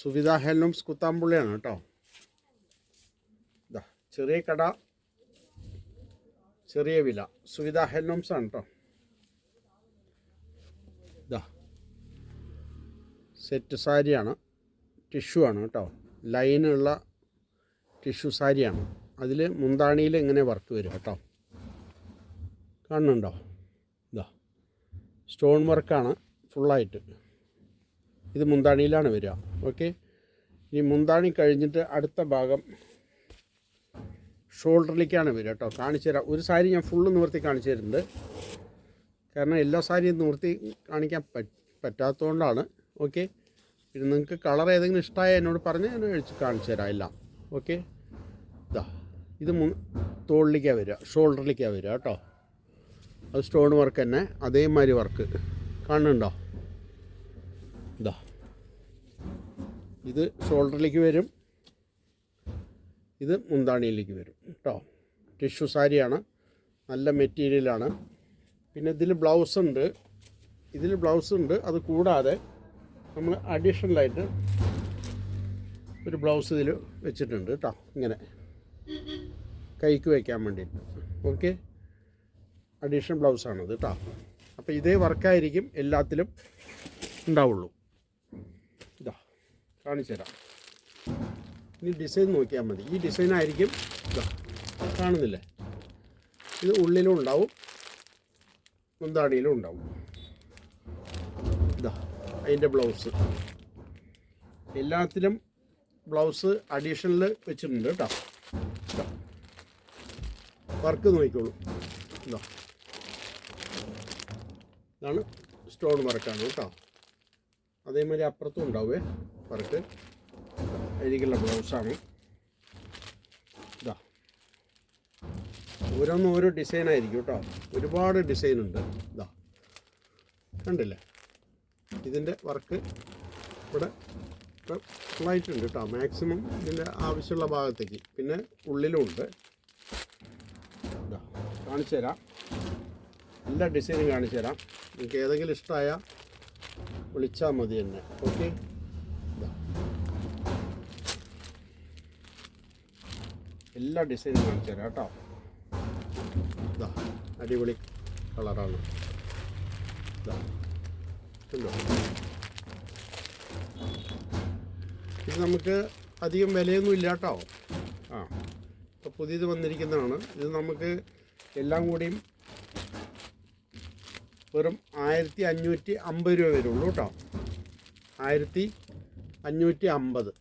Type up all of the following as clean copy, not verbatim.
Suvidha handlooms കുത്താമ്പുള്ളിയാണ് കേട്ടോ. ഇതാ ചെറിയ കട, ചെറിയ വില. സുവിധ ഹാൻഡ്ലൂംസ് ആണ് കേട്ടോ. ഇതാ സെറ്റ് സാരിയാണ്, ടിഷ്യൂ ആണ് കേട്ടോ. ലൈനുള്ള ടിഷ്യൂ സാരിയാണ്. അതിൽ മുന്താണിയിൽ ഇങ്ങനെ വർക്ക് വരും കേട്ടോ. കാണുന്നുണ്ടോ? ഇതാ സ്റ്റോൺ വർക്കാണ് ഫുള്ളായിട്ട്. ഇത് മുന്താണിയിലാണ് വരിക. ഓക്കെ, ഈ മുന്താണി കഴിഞ്ഞിട്ട് അടുത്ത ഭാഗം ഷോൾഡറിലേക്കാണ് വരിക കേട്ടോ. കാണിച്ചു തരാം. ഒരു സാരി ഞാൻ ഫുള്ള് നിവർത്തി കാണിച്ചു തരുന്നുണ്ട്, കാരണം എല്ലാ സാരിയും നിവർത്തി കാണിക്കാൻ പറ്റാത്തതുകൊണ്ടാണ്. ഓക്കെ, പിന്നെ നിങ്ങൾക്ക് കളർ ഏതെങ്കിലും ഇഷ്ടമായ എന്നോട് പറഞ്ഞ് ഞാൻ അഴിച്ച് കാണിച്ചു തരാം എല്ലാം. ഓക്കെ, ഇതാ ഇത് തോളിലേക്കാണ് വരിക, ഷോൾഡറിലേക്കാണ് വരിക കേട്ടോ. അത് സ്റ്റോൺ വർക്ക് തന്നെ, അതേമാതിരി വർക്ക് കാണുന്നുണ്ടോ? ഇതാ ഇത് ഷോൾഡറിലേക്ക് വരും, ഇത് മുന്താണിയിലേക്ക് വരും കേട്ടോ. ടിഷ്യൂ സാരിയാണ്, നല്ല മെറ്റീരിയലാണ്. പിന്നെ ഇതിൽ ബ്ലൗസ് ഉണ്ട്. അത് കൂടാതെ നമ്മൾ അഡീഷണലായിട്ട് ഒരു ബ്ലൗസ് ഇതിൽ വെച്ചിട്ടുണ്ട് കേട്ടോ. ഇങ്ങനെ കൈക്ക് വയ്ക്കാൻ വേണ്ടിയിട്ട്. ഓക്കെ, അഡീഷണൽ ബ്ലൗസാണത് കേട്ടോ. അപ്പോൾ ഇതേ വർക്കായിരിക്കും എല്ലാത്തിലും ഉണ്ടാവുള്ളൂ. ഇതാ കാണിച്ചു തരാം. ഇനി ഡിസൈൻ നോക്കിയാൽ മതി. ഈ ഡിസൈനായിരിക്കും ഇതാ കാണുന്നില്ലേ, ഇത് ഉള്ളിലും ഉണ്ടാവും, മുന്താണിയിലും ഉണ്ടാവും. ഇതാ അതിൻ്റെ ബ്ലൗസ്. എല്ലാത്തിലും ബ്ലൗസ് അഡീഷണൽ വെച്ചിട്ടുണ്ട് കേട്ടോ. ഇതാ വർക്ക് നോക്കിക്കോളൂ. ഇതാ ഇതാണ് സ്റ്റോൺ വർക്കാണ് കേട്ടോ. അതേമാതിരി അപ്പുറത്തും ഉണ്ടാവേ വർക്ക്. അതിലേക്കുള്ള ബ്ലൗസാണ്. ഇതാ ഓരോന്നും ഓരോ ഡിസൈനായിരിക്കും കേട്ടോ. ഒരുപാട് ഡിസൈനുണ്ട്. ഇതാ കണ്ടില്ലേ, ഇതിൻ്റെ വർക്ക് ഇവിടെ ഫുള്ളായിട്ടുണ്ട് കേട്ടോ. മാക്സിമം ഇതിൻ്റെ ആവശ്യമുള്ള ഭാഗത്തേക്ക്. പിന്നെ ഉള്ളിലും ഉണ്ട്. ഇതാ കാണിച്ചു തരാം, എല്ലാ ഡിസൈനും കാണിച്ചു തരാം. നിങ്ങൾക്ക് ഏതെങ്കിലും ഇഷ്ടമായ വിളിച്ചാൽ മതി തന്നെ. ഓക്കെ, എല്ലാ ഡിസൈനും കാണിച്ചു തരാം കേട്ടോ. ഇതാ അടിപൊളി കളറാണ്. ഇതാ ഉണ്ടോ? ഇത് നമുക്ക് അധികം വിലയൊന്നും ഇല്ല കേട്ടോ. ഇപ്പോൾ പുതിയത് വന്നിരിക്കുന്നതാണ്. ഇത് നമുക്ക് എല്ലാം കൂടിയും വെറും 1550 രൂപ വരുള്ളൂ കേട്ടോ. 1550.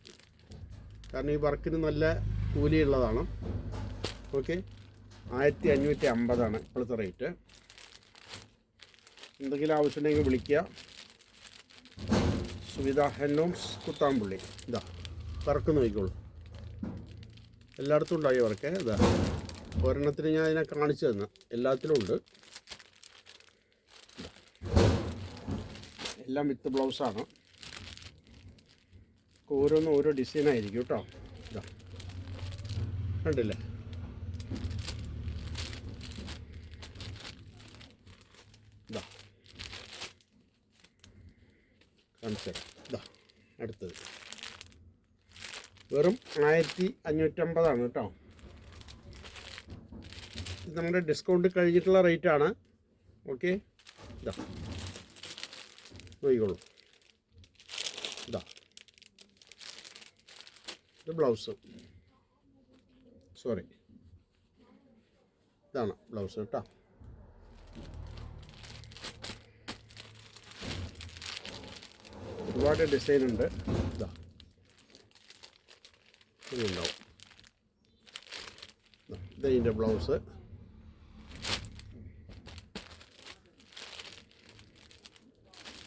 കാരണം ഈ വർക്കിന് നല്ല കൂലിയുള്ളതാണ്. ഓക്കെ, 1550 ഇപ്പോഴത്തെ റേറ്റ്. എന്തെങ്കിലും ആവശ്യമുണ്ടെങ്കിൽ വിളിക്കുക. സുവിധ ഹാൻഡ്ലൂംസ് കുത്താമ്പുള്ളി. ഇതാ വർക്ക് നോക്കിക്കോളൂ, എല്ലായിടത്തും ഉണ്ടായി വർക്ക്. ഇതാ ഒരെണ്ണത്തിന് ഞാൻ അതിനെ കാണിച്ചു തന്നു, എല്ലാത്തിലും ഉണ്ട്. എല്ലാം വിത്ത് ബ്ലൗസാണ്. ഓരോന്നും ഓരോ ഡിസൈനായിരിക്കും കേട്ടോ. ഇതാ കണ്ടില്ലേ, ഇതാ കാണിച്ചു തരാം. ഇതാ അടുത്തത് വെറും 1550 കേട്ടോ. ഇത് നമ്മുടെ ഡിസ്കൗണ്ട് കഴിഞ്ഞിട്ടുള്ള റേറ്റാണ്. ഓക്കെ, ഇതാ നോക്കിക്കോളൂ. ഇതാ ഇത് ബ്ലൗസ്, സോറി ഇതാണ് ബ്ലൗസ് കേട്ടോ. ഒരുപാട് ഡിസൈൻ ഉണ്ട്. ഇതാ ഇതുണ്ടാവും. ഇതിൻ്റെ ബ്ലൗസ്.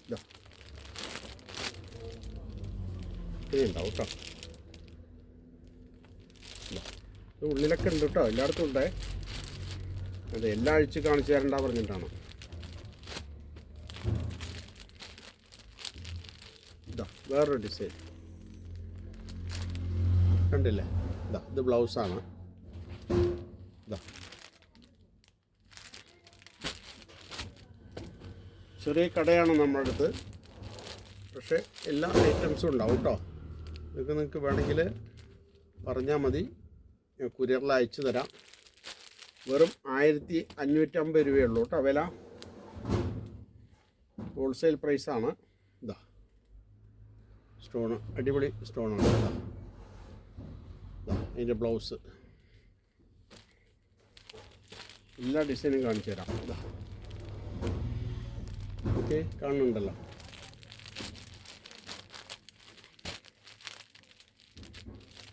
ഇതാ ഇതുണ്ടാവും കേട്ടോ. ഇത് ഉള്ളിലൊക്കെ ഉണ്ട് കേട്ടോ, എല്ലായിടത്തും ഉണ്ടേ. അതെ, എല്ലാ അഴിച്ച് കാണിച്ചു തരണ്ട പറഞ്ഞിട്ടാണ്. ഇതാ വേറൊരു ഡിസൈൻ കണ്ടില്ലേ. ഇതാ ഇത് ബ്ലൗസാണ്. ഇതാ ചെറിയ കടയാണ് നമ്മുടെ അടുത്ത്, പക്ഷേ എല്ലാ ഐറ്റംസും ഉണ്ടാവും കേട്ടോ. ഇതൊക്കെ നിങ്ങൾക്ക് വേണമെങ്കിൽ പറഞ്ഞാൽ മതി, ഞാൻ കൊറിയറിൽ അയച്ചു തരാം. വെറും 1550 രൂപയുള്ളൂ കേട്ടോ വില. ഹോൾസെയിൽ പ്രൈസാണ്. ഇതാ സ്റ്റോണ്, അടിപൊളി സ്റ്റോണാണ്. ഇതാ അതിൻ്റെ ബ്ലൗസ്, എല്ലാ ഡിസൈനും കാണിച്ചു തരാം. ഇതാ ഓക്കെ, കാണുന്നുണ്ടല്ലോ.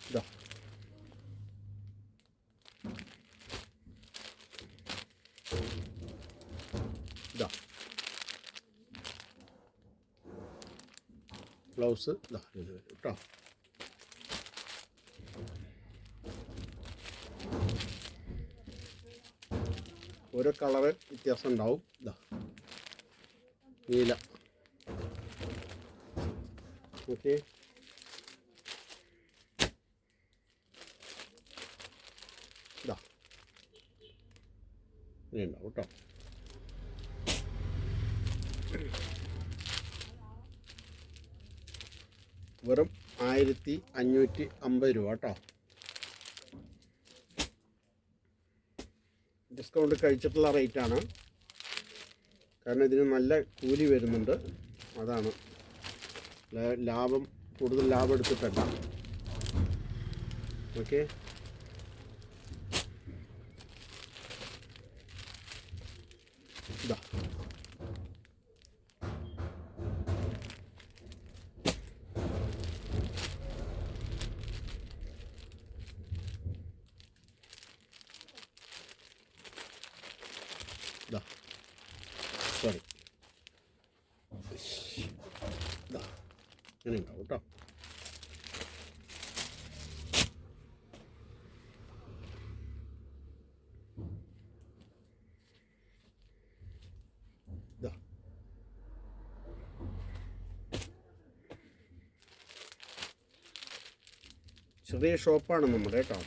ഇതാ ഇതാ ബ്ലൗസ് ഇതാ ഇത് വരും കേട്ടോ. ഓരോ കളറ് വ്യത്യാസം ഉണ്ടാവും. ഇതാ നീല, ഓക്കെ. ഇതാ ഇങ്ങനെ ഉണ്ടാവും കേട്ടോ. വെറും 1550 രൂപ കേട്ടോ. ഡിസ്കൗണ്ട് കഴിച്ചിട്ടുള്ള റേറ്റാണ്, കാരണം ഇതിന് നല്ല കൂലി വരുന്നുണ്ട്. അതാണ് ലാഭം, കൂടുതൽ ലാഭം എടുത്തിട്ടല്ല. ഓക്കെ, ഇതാ ഇതാ സോറി ഇതാ ഇങ്ങനെ ഉണ്ടാവും കേട്ടോ. ഇതാ ചെറിയ ഷോപ്പാണ് നമ്മുടെ കേട്ടോ.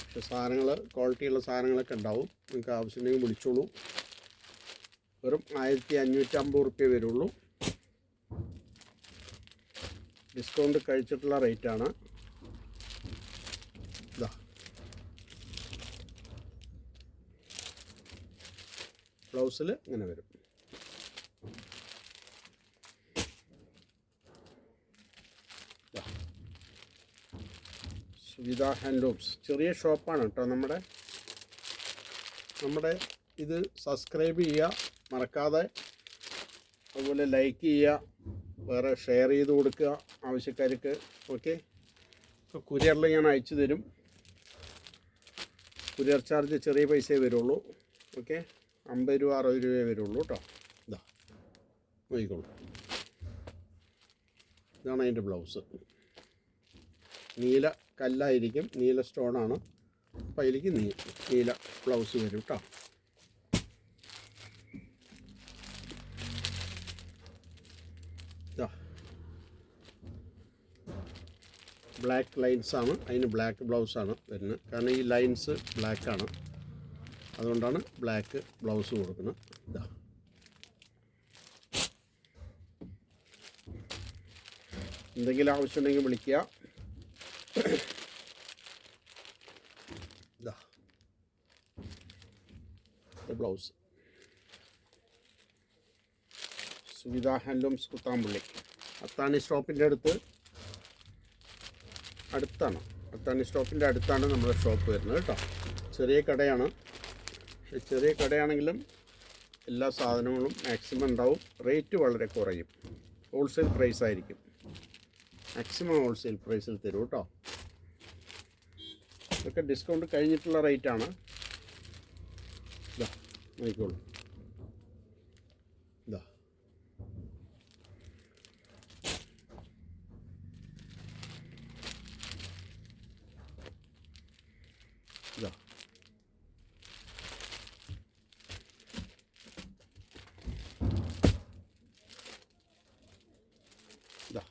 പക്ഷെ സാധനങ്ങൾ, ക്വാളിറ്റിയുള്ള സാധനങ്ങളൊക്കെ ഉണ്ടാവും. നിങ്ങൾക്ക് ആവശ്യമുണ്ടെങ്കിൽ വിളിച്ചോളൂ. വെറും 1550 റുപ്യ വരുള്ളൂ. ഡിസ്കൗണ്ട് കഴിച്ചിട്ടുള്ള റേറ്റാണ്. ഇതാ ബ്ലൗസിൽ ഇങ്ങനെ വരും. സുവിധ ഹാൻഡ്ലൂംസ് ചെറിയ ഷോപ്പാണ് കേട്ടോ നമ്മുടെ. ഇത് സബ്സ്ക്രൈബ് ചെയ്യുക മറക്കാതെ, അതുപോലെ ലൈക്ക് ചെയ്യുക, വേറെ ഷെയർ ചെയ്ത് കൊടുക്കുക ആവശ്യക്കാർക്ക്. ഓക്കെ, ഇപ്പോൾ കൊറിയറിൽ ഞാൻ അയച്ചു തരും. കൊറിയർ ചാർജ് ചെറിയ പൈസയെ വരുള്ളൂ. ഓക്കെ, 50 രൂപ 60 രൂപയെ വരുള്ളൂ കേട്ടോ. ഇതാ നോക്കിക്കോളൂ, ഇതാണ് അതിൻ്റെ ബ്ലൗസ്. നീല കല്ലായിരിക്കും, നീല സ്റ്റോണാണ്. അപ്പോൾ അതിലേക്ക് നീല ബ്ലൗസ് വരും കേട്ടോ. ബ്ലാക്ക് ലൈൻസാണ്, അതിന് ബ്ലാക്ക് ബ്ലൗസാണ് വരുന്നത്. കാരണം ഈ ലൈൻസ് ബ്ലാക്കാണ്, അതുകൊണ്ടാണ് ബ്ലാക്ക് ബ്ലൗസ് കൊടുക്കുന്നത്. ഇതാ എന്തെങ്കിലും ആവശ്യമുണ്ടെങ്കിൽ വിളിക്കുക. ഇതാ ബ്ലൗസ്, സുവിധ ഹാൻഡ്ലൂംസ് കുത്താമ്പുള്ളി, അത്താണി സ്റ്റോപ്പിൻ്റെ അടുത്താണ്. അത്താണി സ്റ്റോപ്പിൻ്റെ അടുത്താണ് നമ്മുടെ ഷോപ്പ് വരുന്നത് കേട്ടോ. ചെറിയ കടയാണ്, പക്ഷെ ചെറിയ കടയാണെങ്കിലും എല്ലാ സാധനങ്ങളും മാക്സിമം ഉണ്ടാവും. റേറ്റ് വളരെ കുറയും, ഹോൾസെയിൽ പ്രൈസ് ആയിരിക്കും. മാക്സിമം ഹോൾസെയിൽ പ്രൈസിൽ തരും കേട്ടോ. ഇതൊക്കെ ഡിസ്കൗണ്ട് കഴിഞ്ഞിട്ടുള്ള റേറ്റാണ്. ഇതാ നോക്കിക്കോളൂ, ഇതാ ഇതാ ഇതാ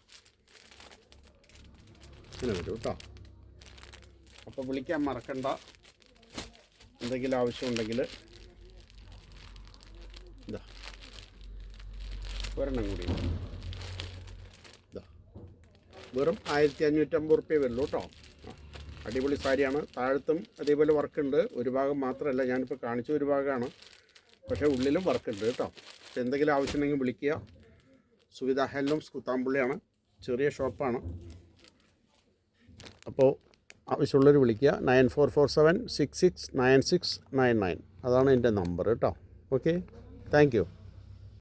ഇങ്ങനെ വരും കേട്ടോ. അപ്പോൾ വിളിക്കാൻ മറക്കണ്ട, എന്തെങ്കിലും ആവശ്യമുണ്ടെങ്കിൽ. ഇതാ ഒരെണ്ണം കൂടി, ഇതാ വെറും 1550 റുപ്യ വരുള്ളൂ കേട്ടോ. അടിപൊളി സാരിയാണ്. താഴത്തും അതേപോലെ വർക്കുണ്ട്. ഒരു ഭാഗം മാത്രമല്ല, ഞാനിപ്പോൾ കാണിച്ച ഒരു ഭാഗമാണ്, പക്ഷേ ഉള്ളിലും വർക്കുണ്ട് കേട്ടോ. എന്തെങ്കിലും ആവശ്യമുണ്ടെങ്കിൽ വിളിക്കുക. സുവിധ ഹാൻഡ്ലൂംസ് കുത്താമ്പുള്ളിയാണ്, ചെറിയ ഷോപ്പാണ്. അപ്പോൾ ആവശ്യമുള്ളവർ വിളിക്കുക. 9447669699 അതാണ് എൻ്റെ നമ്പർ കേട്ടോ. Okay, thank you.